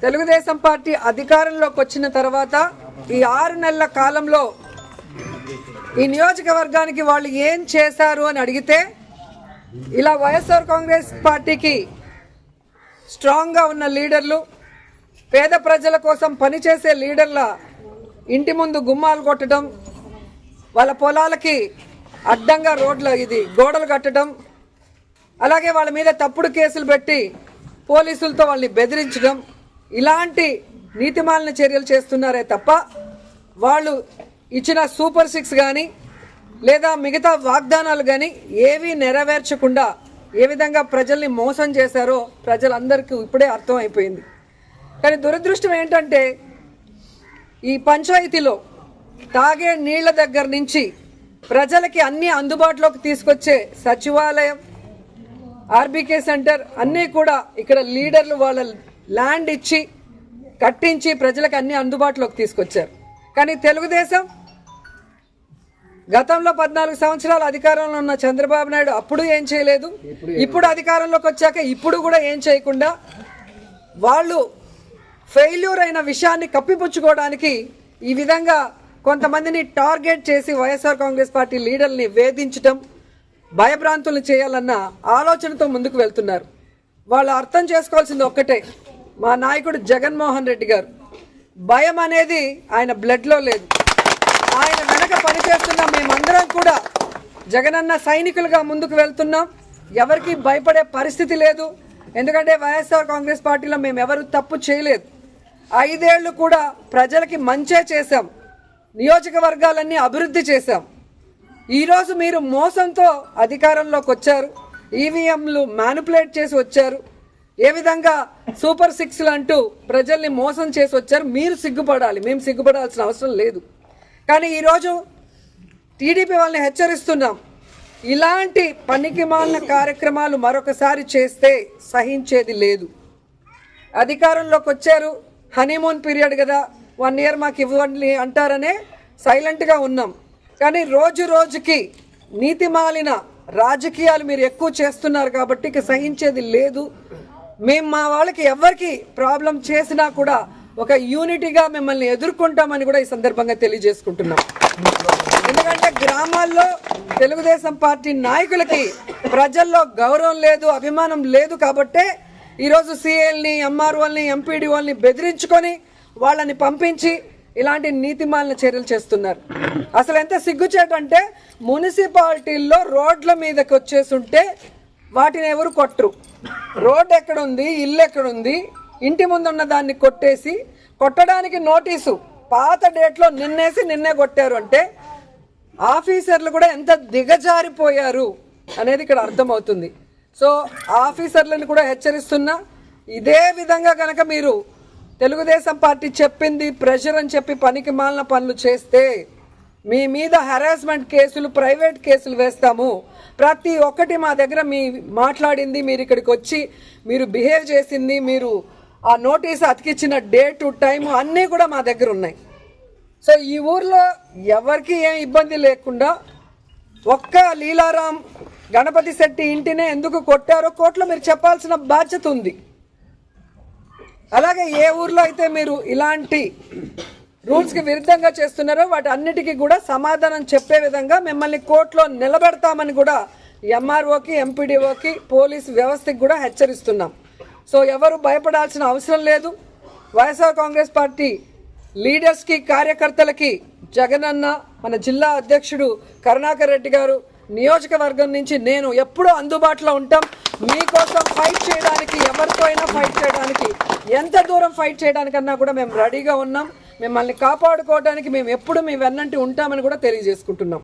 Telugu Desam party అధికారంలోకి వచ్చిన తర్వాత ఈ 6 నెలల కాలంలో ఈ నియోజకవర్గానికి వాళ్ళు ఏం చేశారు అని అడిగితే ఇలా వైఎస్ఆర్ కాంగ్రెస్ పార్టీకి స్ట్రాంగ్గా ఉన్న లీడర్లు, పేద ప్రజల కోసం పనిచేసే లీడర్ల ఇంటి ముందు గుమ్మాలు కొట్టడం, వాళ్ళ పొలాలకి అడ్డంగా గోడలు కట్టడం, అలాగే వాళ్ళ మీద తప్పుడు కేసులు పెట్టి పోలీసులతో వాళ్ళని బెదిరించడం, ఇలాంటి నీతిమాలిన చర్యలు చేస్తున్నారే తప్ప వాళ్ళు ఇచ్చిన సూపర్ 6 కానీ లేదా మిగతా వాగ్దానాలు కానీ ఏవీ నెరవేర్చకుండా ఏ విధంగా ప్రజల్ని మోసం చేశారో ప్రజలందరికీ ఇప్పుడే అర్థమైపోయింది. కానీ దురదృష్టం ఏంటంటే ఈ పంచాయతీలో తాగే నీళ్ల దగ్గర నుంచి ప్రజలకి అన్నీ అందుబాటులోకి తీసుకొచ్చే సచివాలయం, ఆర్బీకే సెంటర్ అన్నీ కూడా ఇక్కడ లీడర్లు వాళ్ళ ల్యాండ్ ఇచ్చి కట్టించి ప్రజలకు అన్ని అందుబాటులోకి తీసుకొచ్చారు. కానీ తెలుగుదేశం గతంలో 14 సంవత్సరాలు అధికారంలో ఉన్న చంద్రబాబు నాయుడు అప్పుడు ఏం చేయలేదు, ఇప్పుడు అధికారంలోకి వచ్చాక ఇప్పుడు కూడా ఏం చేయకుండా వాళ్ళు ఫెయిల్యూర్ అయిన విషయాన్ని కప్పిపుచ్చుకోవడానికి ఈ విధంగా కొంతమందిని టార్గెట్ చేసి వైఎస్ఆర్ కాంగ్రెస్ పార్టీ లీడర్ని వేధించడం, భయభ్రాంతులు చేయాలన్న ఆలోచనతో ముందుకు వెళ్తున్నారు. వాళ్ళు అర్థం చేసుకోవాల్సింది ఒక్కటే, మా నాయకుడు జగన్మోహన్ రెడ్డి గారు భయం అనేది ఆయన బ్లడ్లో లేదు. ఆయన వెనక పనిచేస్తున్న మేమందరం కూడా జగనన్న సైనికులుగా ముందుకు వెళ్తున్నాం. ఎవరికి భయపడే పరిస్థితి లేదు. ఎందుకంటే వైఎస్ఆర్ కాంగ్రెస్ పార్టీలో మేము ఎవరు తప్పు చేయలేదు. 5 ఏళ్ళు కూడా ప్రజలకి మంచే చేశాం, నియోజకవర్గాలన్నీ అభివృద్ధి చేశాం. ఈరోజు మీరు మోసంతో అధికారంలోకి వచ్చారు, ఈవీఎంలు మ్యానిపులేట్ చేసి వచ్చారు, ఏ విధంగా సూపర్ 6లు అంటూ ప్రజల్ని మోసం చేసి వచ్చారు. మీరు సిగ్గుపడాలి, మేము సిగ్గుపడాల్సిన అవసరం లేదు. కానీ ఈరోజు టీడీపీ వాళ్ళని హెచ్చరిస్తున్నాం, ఇలాంటి పనికిమాలిన కార్యక్రమాలు మరొకసారి చేస్తే సహించేది లేదు. అధికారంలోకి వచ్చారు, హనీమూన్ పీరియడ్ కదా, 1 ఇయర్ మాకు ఇవ్వండి అంటారనే సైలెంట్గా ఉన్నాం. కానీ రోజు రోజుకి నీతిమాలిన రాజకీయాలు మీరు ఎక్కువ చేస్తున్నారు కాబట్టి ఇక సహించేది లేదు. మేము మా వాళ్ళకి ఎవరికి ప్రాబ్లం చేసినా కూడా ఒక యూనిటీగా మిమ్మల్ని ఎదుర్కొంటామని కూడా ఈ సందర్భంగా తెలియజేసుకుంటున్నాం. ఎందుకంటే గ్రామాల్లో తెలుగుదేశం పార్టీ నాయకులకి ప్రజల్లో గౌరవం లేదు, అభిమానం లేదు కాబట్టే ఈరోజు సీఏల్ని, ఎంఆర్ఓల్ని, ఎంపీడీఓల్ని బెదిరించుకొని వాళ్ళని పంపించి ఇలాంటి నీతిమాలిన చర్యలు చేస్తున్నారు. అసలు ఎంత సిగ్గుచేటంటే మున్సిపాలిటీల్లో రోడ్ల మీదకి వచ్చేస్తుంటే వాటిని ఎవరు కొట్టరు. రోడ్ ఎక్కడుంది, ఇల్లు ఎక్కడుంది, ఇంటి ముందున్న దాన్ని కొట్టేసి కొట్టడానికి నోటీసు పాత డేట్లో నిన్నే కొట్టారు అంటే ఆఫీసర్లు కూడా ఎంత దిగజారిపోయారు అనేది ఇక్కడ అర్థమవుతుంది. సో ఆఫీసర్లను కూడా హెచ్చరిస్తున్నా, ఇదే విధంగా కనుక మీరు తెలుగుదేశం పార్టీ చెప్పింది ప్రెషర్ అని చెప్పి పనికి మాలిన పనులు చేస్తే మీ మీద హెరాస్మెంట్ కేసులు, ప్రైవేట్ కేసులు వేస్తాము. ప్రతి ఒక్కటి మా దగ్గర మీ మాట్లాడింది, మీరు ఇక్కడికి వచ్చి మీరు బిహేవ్ చేసింది, మీరు ఆ నోటీస్ అతికిచ్చిన డేటు, టైము అన్నీ కూడా మా దగ్గర ఉన్నాయి. సో ఈ ఊర్లో ఎవరికి ఏం ఇబ్బంది లేకుండా ఒక్క లీలారాం గణపతి శెట్టి ఇంటినే ఎందుకు కొట్టారో కోర్టులో మీరు చెప్పాల్సిన బాధ్యత ఉంది. అలాగే ఏ ఊర్లో అయితే మీరు ఇలాంటి రూల్స్కి విరుద్ధంగా చేస్తున్నారో వాటి అన్నిటికీ కూడా సమాధానం చెప్పే విధంగా మిమ్మల్ని కోర్టులో నిలబెడతామని కూడా ఎంఆర్ఓకి, ఎంపీడీఓకి, పోలీసు వ్యవస్థకి కూడా హెచ్చరిస్తున్నాం. సో ఎవరు భయపడాల్సిన అవసరం లేదు. వైఎస్ఆర్ కాంగ్రెస్ పార్టీ లీడర్స్కి, కార్యకర్తలకి జగనన్న, మన జిల్లా అధ్యక్షుడు కరుణాకర్ రెడ్డి గారు, నియోజకవర్గం నుంచి నేను ఎప్పుడూ అందుబాటులో ఉంటాం. మీకోసం ఫైట్ చేయడానికి, ఎవరితో అయినా ఫైట్ చేయడానికి, ఎంత దూరం ఫైట్ చేయడానికన్నా కూడా మేము రెడీగా ఉన్నాం. మిమ్మల్ని కాపాడుకోవడానికి మేము ఎప్పుడు మీ వెన్నంటి ఉంటామని కూడా తెలియజేసుకుంటున్నాం.